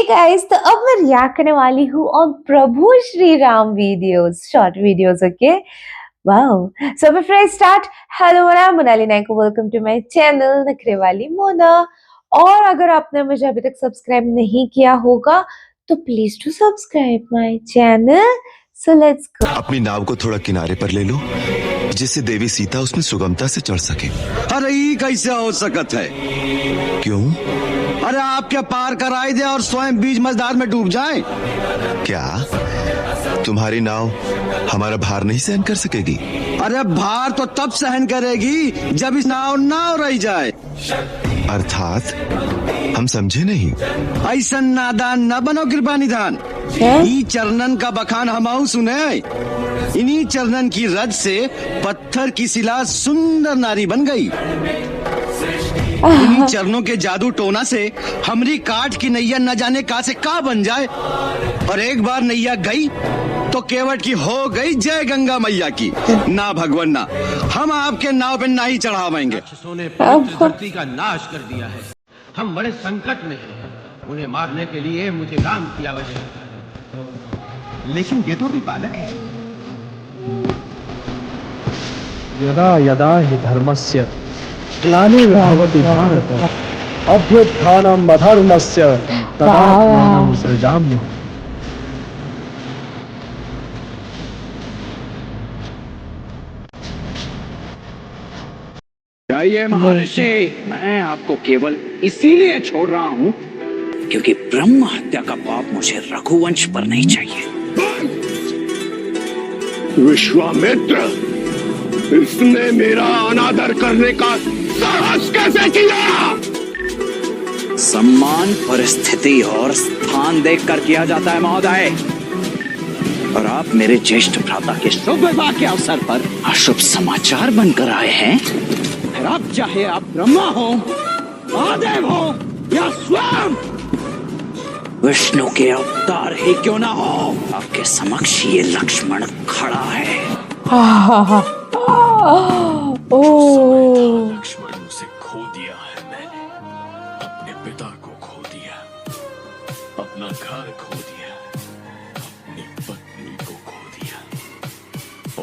Guys, तो अब मैं रिएक्ट करने वाली हूँ on Prabhu Shri Ram videos, short videos. Okay, wow. So before I start, hello, मैं मोनाली नायक, वेलकम टू माय चैनल नखरे वाली मोना. और अगर आपने मुझे अभी तक सब्सक्राइब नहीं किया होगा तो please to subscribe my channel. So let's go. अपनी नाव को थोड़ा किनारे पर ले लो, जिससे देवी सीता उसमें सुगमता से चढ़ सके. अरे ये कैसे हो सकत है? क्यों? अरे आपके पार कराई दे और स्वयं बीच मझधार में डूब जाए. क्या तुम्हारी नाव हमारा भार नहीं सहन कर सकेगी? अरे भार तो तब सहन करेगी जब इस नाव नाव रह जाए. अर्थात हम समझे नहीं. ऐसा नादान न बनो कृपा निधान. ई चरणन का बखान हमाऊ सुने. इन्हीं चरणन की रज से पत्थर की शिला सुंदर नारी बन गई. इन्हीं चरणों के जादू टोना से हमरी काठ की नैया न जाने का से का बन जाए. और एक बार नैया गई तो केवट की हो गई जय गंगा मैया की. ना भगवान ना, हम आपके नाव पे ना ही चढ़ावेंगे. ने पवित्र धरती का नाश कर दिया है. हम बड़े संकट में हैं. उन्हें मारने के लिए मुझे राम की आवश्यकता है. लेकिन ये तो भी बालक है. यदा यदा हि धर्मस्य ग्लानिर्भवति भारत अभ्युत्थानम् अधर्मस्य तदात्मानं सृजाम्यहम्. चाहिए महर्षि, मैं आपको केवल इसीलिए छोड़ रहा हूँ क्योंकि ब्रह्म हत्या का पाप मुझे रघुवंश पर नहीं चाहिए. विश्वामित्र, इसने मेरा अनादर करने का साहस कैसे किया? सम्मान परिस्थिति और स्थान देखकर किया जाता है महोदय. और आप मेरे ज्येष्ठ भ्राता के शुभ विवाह के अवसर पर अशुभ समाचार बनकर आए हैं. फिर आप चाहे आप ब्रह्मा हो, महादेव हो या स्वयं विष्णु के अवतार ही क्यों ना हो, आपके समक्ष ये लक्ष्मण खड़ा है. लक्ष्मण से खो दिया है मैंने. अपने पिता को खो दिया, अपना घर खो दिया, अपनी पत्नी को खो दिया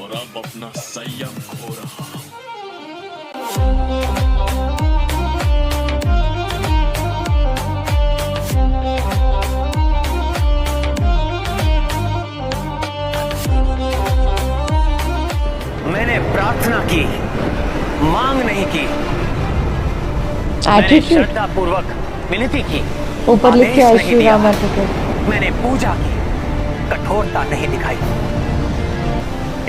और अब अपना संयम खो रहा हूं. मैंने प्रार्थना की, मांग नहीं की. मैंने श्रद्धा पूर्वक विनती की, ऊपर लिखे आदेश नहीं दिया. श्री मैंने पूजा की, कठोरता नहीं दिखाई.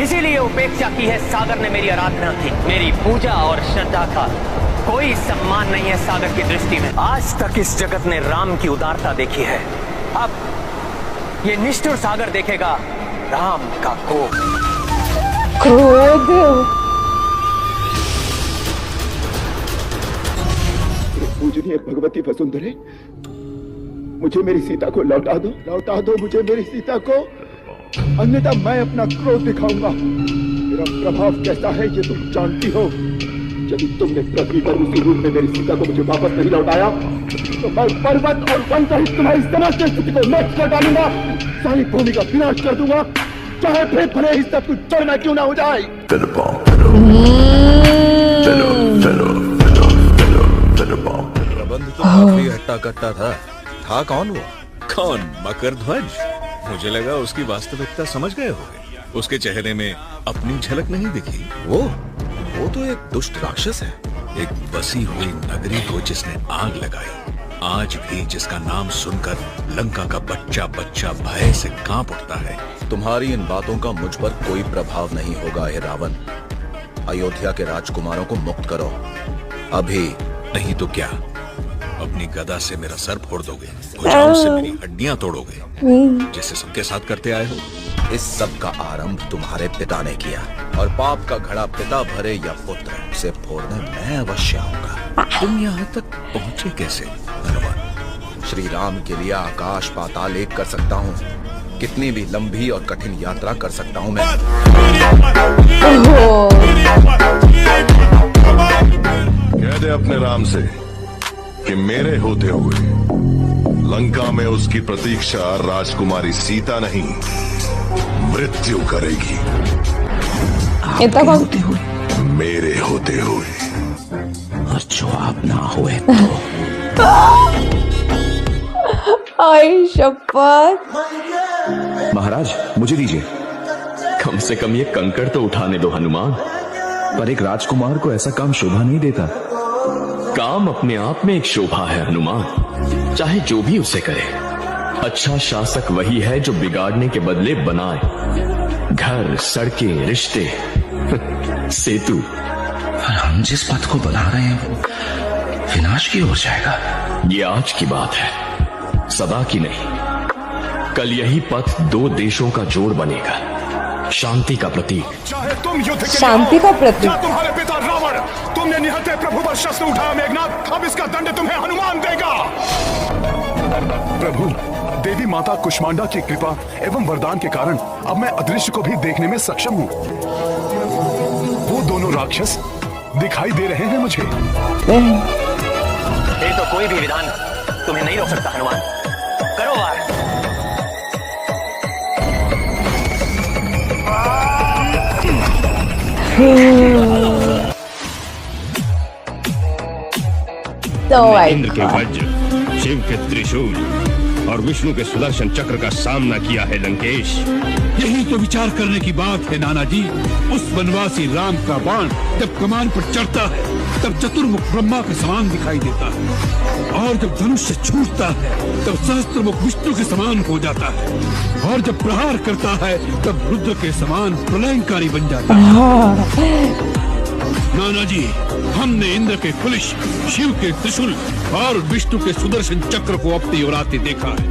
इसीलिए उपेक्षा की है सागर ने मेरी आराधना की. मेरी पूजा और श्रद्धा का कोई सम्मान नहीं है सागर की दृष्टि में. आज तक इस जगत ने राम की उदारता देखी है. अब ये निष्ठुर सागर देखेगा राम का कोप, क्रोध. पूजनीय भगवती वसुंधरे, मुझे मेरी सीता को लौटा दो मुझे मेरी सीता को, अन्यथा मैं अपना क्रोध दिखाऊंगा. मेरा प्रभाव कैसा है ये तुम जानती हो. यदि तुमने पृथ्वी पर उसी रूप में मेरी सीता को मुझे वापस नहीं लौटाया तो मैं पर्वत और वन सहित तुम्हारी समस्त स्थिति को नष्ट कर डालूंगा. सारी भूमि का विनाश कर दूंगा, चाहे फिर भले ही सब कुछ छोड़ना क्यों ना हो जाए. प्रबंध तो काफी हट्टा कट्टा था कौन वो? कौन? मकरध्वज. मुझे लगा उसकी वास्तविकता समझ गए होंगे. उसके चेहरे में अपनी झलक नहीं दिखी. वो तो एक दुष्ट राक्षस है. एक बसी हुई नगरी को जिसने आग लगाई. आज भी जिसका नाम सुनकर लंका का बच्चा बच्चा भय से कांप उठता है. तुम्हारी इन बातों का मुझ पर कोई प्रभाव नहीं होगा हे रावण. अयोध्या के राजकुमारों को मुक्त करो अभी. नहीं तो क्या, अपनी गदा से मेरा सर फोड़ दोगे, भुजाओं से मेरी हड्डियां तोड़ोगे, जैसे सबके साथ करते आए हो. इस सब का आरंभ तुम्हारे पिता ने किया और पाप का घड़ा पिता भरे या पुत्र, उसे फोड़ने मैं अवश्य आऊंगा. तुम यहाँ तक पहुँचे कैसे हनुमान? श्री राम के लिए आकाश पाताल एक कर सकता हूँ. कितनी भी लंबी और कठिन यात्रा कर सकता हूँ मैं. कह दे अपने राम से कि मेरे होते हुए लंका में उसकी प्रतीक्षा राजकुमारी सीता नहीं, मृत्यु करेगी। इतना कौन होते हुए मेरे होते हुए। और जो आप ना हुए तो आई शपथ। महाराज मुझे दीजिए, कम से कम ये कंकड़ तो उठाने दो हनुमान। पर एक राजकुमार को ऐसा काम शोभा नहीं देता। काम अपने आप में एक शोभा है हनुमान, चाहे जो भी उसे करे। अच्छा शासक वही है जो बिगाड़ने के बदले बनाए। घर, सड़कें, रिश्ते, सेतु। पर हम जिस पथ को बना रहे हैं वो विनाश की ओर जाएगा। ये आज की बात है, सदा की नहीं। कल यही पथ दो देशों का जोड़ बनेगा, शांति का प्रतीक। चाहे तुम युद्ध के लिए शांति का आओ, प्रतीक। या तुम्हारे पिता रावण, तुमने निहत्थे प्रभु पर शस्त्र उठाया मेघनाथ, अब इसका दंड तुम्हें हनुमान देगा। प्रभु, देवी माता कुष्मांडा की कृपा एवं वरदान के कारण अब मैं अदृश्य को भी देखने में सक्षम हूँ। वो दोनों राक्षस दिखाई दे रहे हैं मुझे। ये तो कोई भी विधान तुम्हें नहीं रोक सकता हनुमान। करो वार। इंद्र के वज्र, शिव के त्रिशूल और विष्णु के सुदर्शन चक्र का सामना किया है लंकेश। यही तो विचार करने की बात है नाना जी। उस वनवासी राम का बाण जब कमान पर चढ़ता है तब चतुर्मुख ब्रह्मा के समान दिखाई देता है, और जब धनुष से छूटता है तब सहस्त्रमुख विष्णु के समान हो जाता है, और जब प्रहार करता है तब रुद्र के समान प्रलयंकारी बन जाता है। नाना जी, हमने इंद्र के कुलिश, शिव के त्रिशूल और विष्णु के सुदर्शन चक्र को अपनी ओर आते देखा है,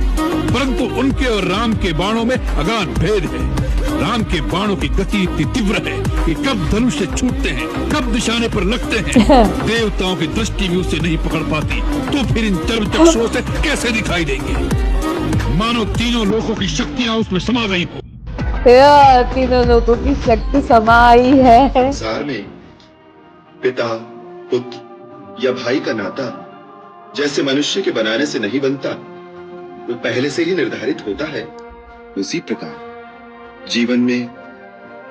परंतु उनके और राम के बाणों में अगाध भेद है। राम के बाणों की गति इतनी तीव्र है कि कब धनुष से छूटते हैं, कब निशाने पर लगते हैं, देवताओं की दृष्टि भी उसे नहीं पकड़ पाती, तो फिर इन चर्म चक्षुओं से कैसे दिखाई देंगे? मानो तीनों लोगों की शक्तियां उसमें समा गई हो। तीनों लोगों की शक्ति समाई है। संसार में पिता, पुत्र या भाई का नाता जैसे मनुष्य के बनाने से नहीं बनता, वो पहले से ही निर्धारित होता है। उसी प्रकार जीवन में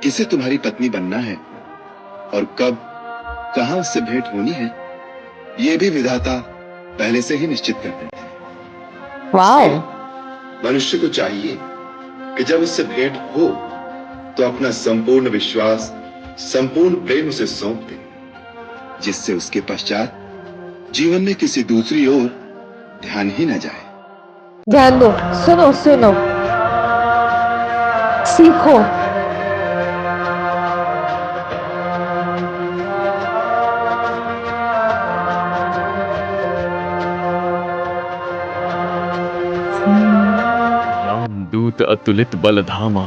किसे तुम्हारी पत्नी बनना है और कब, कहां उससे भेंट होनी है, ये भी विधाता पहले से ही निश्चित कर देते हैं। वाह। मनुष्य को चाहिए कि जब उससे भेंट हो तो अपना संपूर्ण विश्वास, संपूर्ण प्रेम उसे सौंप दे, जिससे उसके पश्चात जीवन में किसी दूसरी ओर ध्यान ही न जाए। ध्यान दो, सुनो सुनो, सीखो। रामदूत अतुलित बलधामा,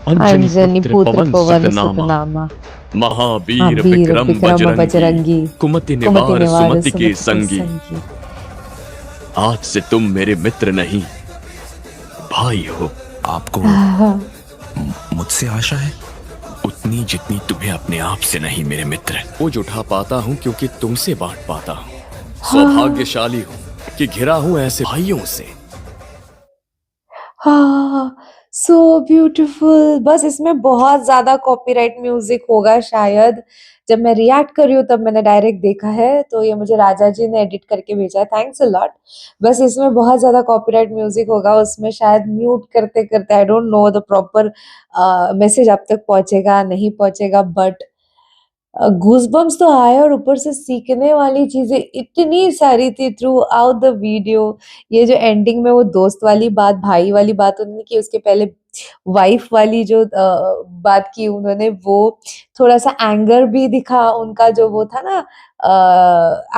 अंजनी पुत्र पवन सुतनामा, सुतनामा, महावीर विक्रम बजरंगी, कुमति निवार सुमति के संगी। आज से तुम मेरे मित्र नहीं, भाई हो। आपको मुझसे आशा है? उतनी जितनी तुम्हें अपने आप से नहीं मेरे मित्र। बोझ उठा पाता हूँ क्योंकि तुमसे बांट पाता हूँ। सौभाग्यशाली हूँ कि घिरा हूँ ऐसे भाइयों से। हाँ, सो ब्यूटीफुल। बस इसमें बहुत ज्यादा कॉपीराइट म्यूजिक होगा शायद। जब मैं रिएक्ट कर रही हूँ तब मैंने डायरेक्ट देखा है, तो ये मुझे राजा जी ने एडिट करके भेजा है, थैंक्स अ लॉट। बस इसमें बहुत ज्यादा कॉपीराइट म्यूजिक होगा, उसमें शायद म्यूट करते करते I don't know the proper message आप तक पहुंचेगा नहीं पहुंचेगा, बट गूज़बम्प्स तो आए, और ऊपर से सीखने वाली चीजें इतनी सारी थी थ्रू आउट द वीडियो। ये जो एंडिंग में वो दोस्त वाली बात, भाई वाली बात उन्होंने की, उसके पहले वाइफ वाली जो बात की उन्होंने, वो थोड़ा सा एंगर भी दिखा उनका, जो वो था ना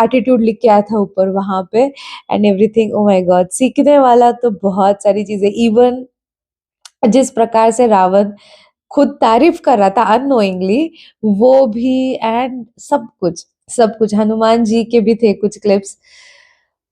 एटीट्यूड लिख के आया था ऊपर वहां पे, and everything. Oh my God, सीखने वाला तो बहुत सारी चीजें। इवन जिस प्रकार से रावण खुद तारीफ कर रहा था अननोइंगली, वो भी, एंड सब कुछ हनुमान जी के भी थे कुछ clips.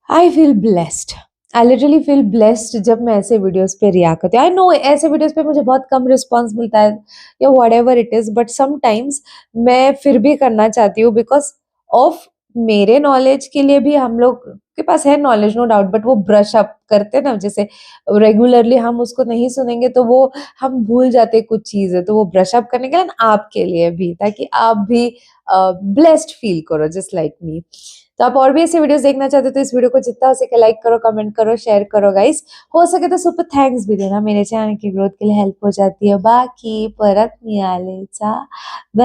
I feel blessed, I literally feel blessed जब मैं ऐसे वीडियोस पे रिएक्ट करती हूँ। आई नो ऐसे वीडियोस पे मुझे बहुत कम रिस्पॉन्स मिलता है या whatever it is, but sometimes मैं फिर भी करना चाहती हूँ बिकॉज ऑफ मेरे नॉलेज के लिए भी हम लोग के पास है नॉलेज नो डाउट, बट वो ब्रश अप करते हैं ना, जैसे रेगुलरली हम उसको नहीं सुनेंगे तो वो हम भूल जाते हैं कुछ चीजें, तो वो ब्रश अप करने के लिए ना आपके लिए भी, ताकि आप भी ब्लेस्ड फील करो जस्ट लाइक मी। तो आप और भी ऐसे वीडियोस देखना चाहते हो तो इस वीडियो को जितना हो सके लाइक करो, कमेंट करो, शेयर करो गाइस। हो सके तो सुपर थैंक्स भी देना, मेरे चैनल की ग्रोथ के लिए हेल्प हो जाती है। बाकी परत मिळालेचा